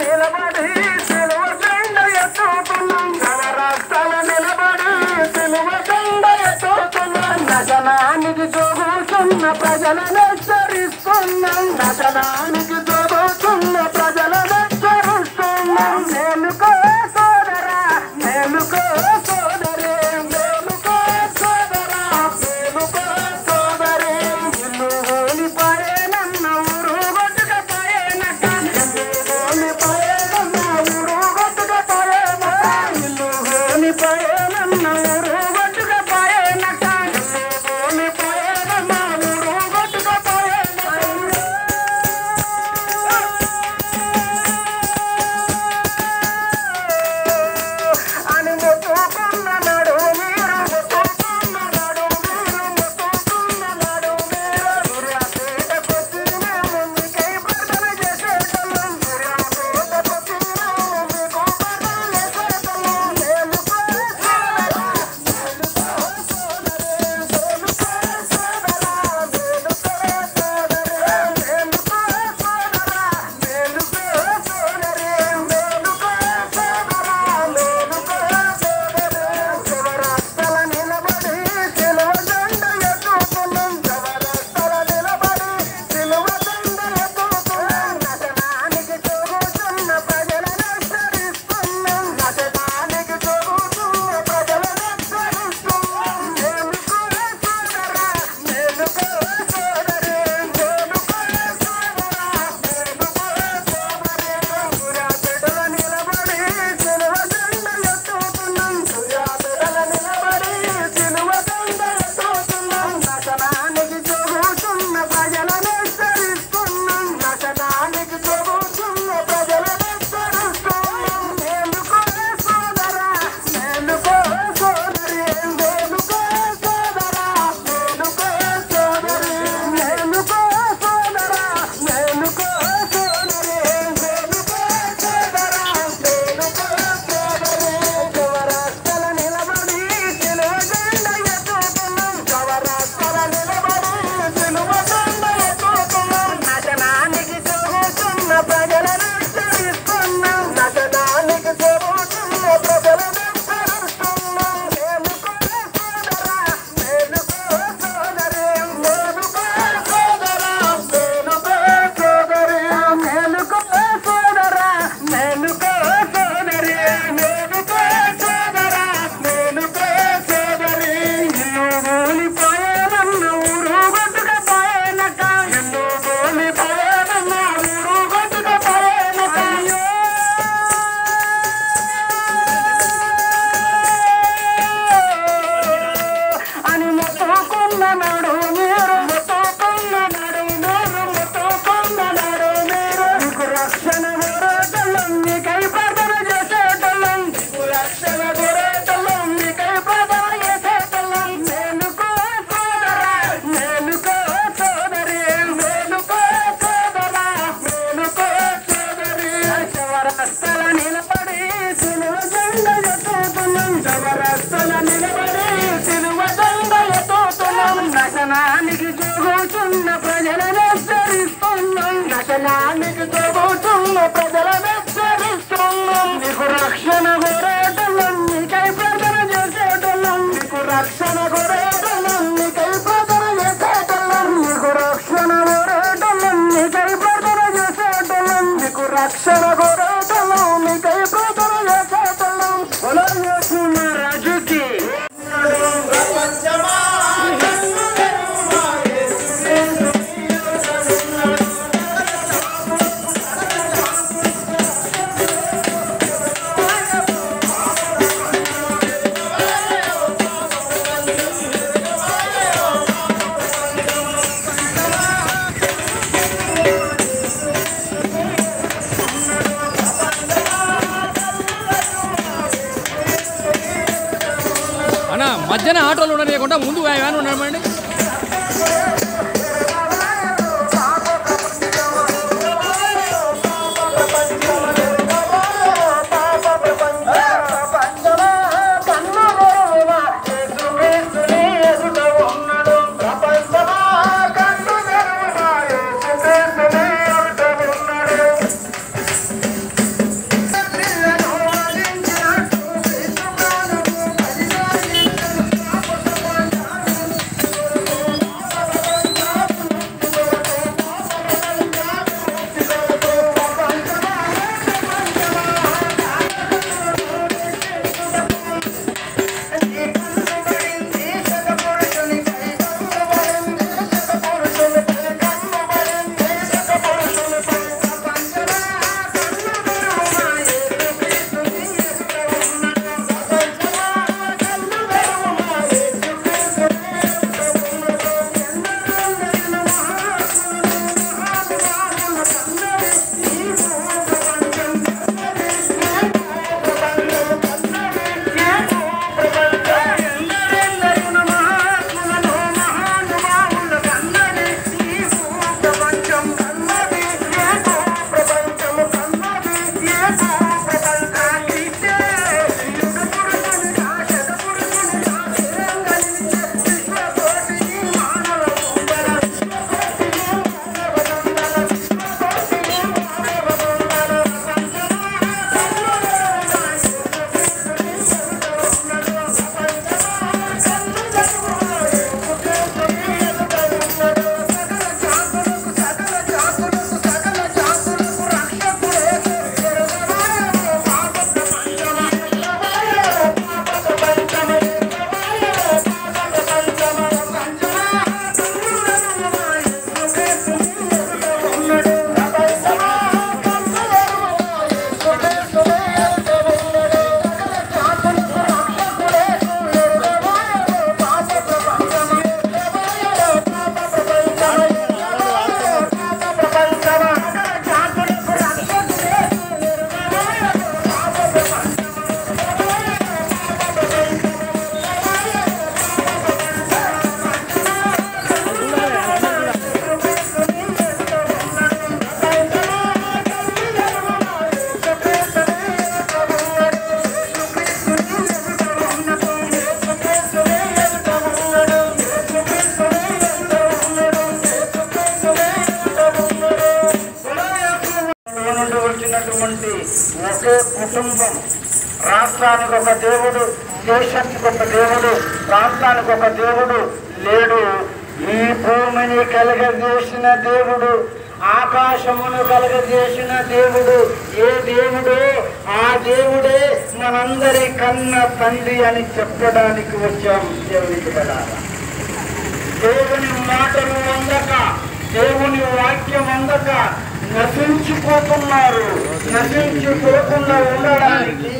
నిలబడి సిలువ జెండ ఎత్తుతున్నాం నవరాష్ట్రాల నశనానికి జోగుతున్న ప్రజలను హెచ్చరిస్తున్నాం. నశనానికి జోగుతున్న ప్రజలను హెచ్చరిస్తున్నాం. నీకు రక్షణ కోరేటం నీకై ప్రార్థన చేసేటం. నీకు రక్షణ కోరేటం నీకై ప్రార్థన చేసేటం. నీకు రక్షణ కోరేటం నీకై ప్రార్థన చేసేటం. నీకు రక్షణ కోరేటం నీకై ప్రార్థన చేసేటం. రాజుకి మధ్యన ఆటోలు ఉండలేకుండా ముందు వ్యాన్ ఉండమండి. ఒకే కుటుంబం, రాష్ట్రానికి ఒక దేవుడు, దేశానికి ఒక దేవుడు, ప్రాంతానికి ఒక దేవుడు లేడు. ఈ భూమిని కలగజేసిన దేవుడు, ఆకాశమును కలగజేసిన దేవుడు ఏ దేవుడు? ఆ దేవుడే మనందరి కన్న తండ్రి అని చెప్పడానికి వచ్చాం. దేవునికి వెళ్ళాలి. దేవుని మాటలు అందక, దేవుని వాక్యం అందక నశించిపోతున్నారు. నశించిపోకుండా ఉండడానికి,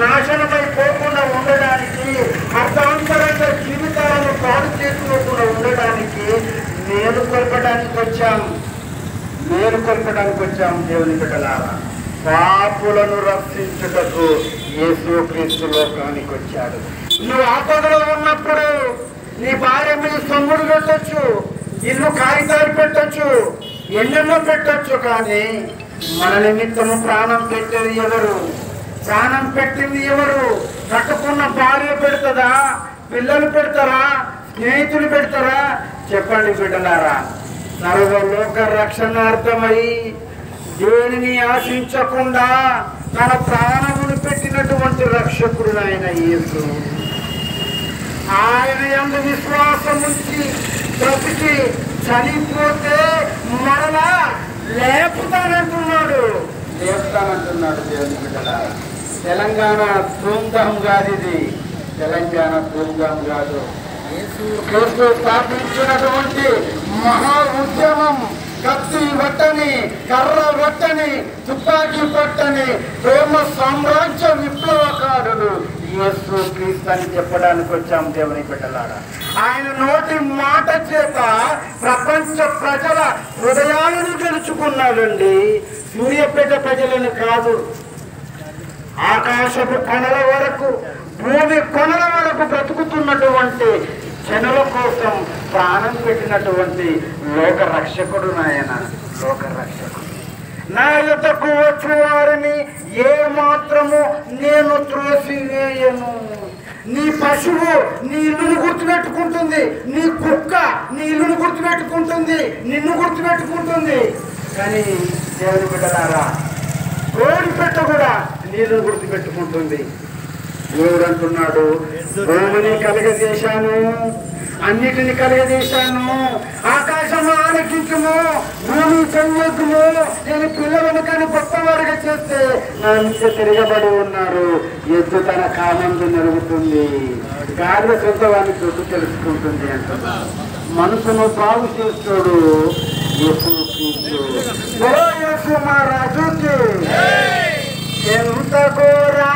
నాశనమైపోకుండా ఉండడానికి, అర్థాంతరంగా జీవితాలను పాడు చేసుకోకుండా ఉండడానికి మేలుకొల్పడానికి వచ్చాం. దేవుని బిడ్డలారా, పాపులను రక్షించుటకు యేసుక్రీస్తు లోకానికి వచ్చాడు. నువ్వు ఆపదలో ఉన్నప్పుడు నీ భార్య మీద సొమ్ముడు పెట్టొచ్చు, ఇల్లు కాగితాలు పెట్టొచ్చు, ఎన్నెన్నో పెట్టొచ్చు, కానీ మన నిమిత్తము ప్రాణం పెట్టేది ఎవరు? ప్రాణం పెట్టింది ఎవరు? కట్టుకున్న భార్య పెడతదా? పిల్లలు పెడతారా? స్నేహితులు పెడతారా? చెప్పండి బిడ్డలారా. సర్వలోక రక్షణార్థమై దేనిని ఆశించకుండా తన ప్రాణమును పెట్టినటువంటి రక్షకుడు ఆయన యేసు. ఆయన యందు విశ్వాసం ఉంచి బ్రతికి చనిపోతే మరలా లేపుతానంటున్నాడు. దేవుని బిడ్డలారా. తెలంగాణ ధూమ్ధాం కాదు, ఇది తెలంగాణ ధూమ్ధాం కాదు. యేసు స్థాపించినటువంటి మహా ఉద్యమం. కత్తి పట్టని, కర్ర పట్టని, తుపాకీ పట్టని ప్రేమ సామ్రాజ్య విప్లవకారుడు యేసు క్రీస్తు అని చెప్పడానికి వచ్చాం దేవుని బిడ్డలారా. ఆయన నోటి మాట చేత ప్రపంచ ప్రజల హృదయాలను గెలుచుకున్నాడండి. సూర్యాపేట ప్రజలను కాదు, ఆకాశపు కొనల వరకు, భూమి కొనల వరకు బ్రతుకుతున్నటువంటి జనుల కోసం ప్రాణం పెట్టినటువంటి లోక రక్షకుడు నాయన. లోక రక్షకుడు. నా యొద్దకు వచ్చి వారిని ఏ మాత్రము నేను త్రోసివేయను. నీ పశువు నీ ఇల్లును గుర్తుపెట్టుకుంటుంది, నీ కుక్క నీ ఇల్లును గుర్తుపెట్టుకుంటుంది, నిన్ను గుర్తుపెట్టుకుంటుంది. కానీ దేవుని బిడ్డలారా, కోడి పెట్ట కూడా నీళ్ళను గుర్తుపెట్టుకుంటుంది. దేవుడు అంటున్నాడు, భూమిని కలగజేశాను, అన్నిటిని కలగజేశాను, ఆకాశము ఆలకించుము, భూమి చెయ్యొద్దుము. నేను పిల్లలను కానీ గొప్పవారుగా చేస్తే నా మీద తిరగబడి ఉన్నారు. ఎద్దు తన కామందు నెరుగుతుంది, గాడిద సొంత వారిని చొట్టు తెలుసుకుంటుంది అంటున్నాడు. మనసును బాగు చేస్తాడు యేసు క్రీస్తు. యేసు మా రాజుకి ఎంత ఘోరా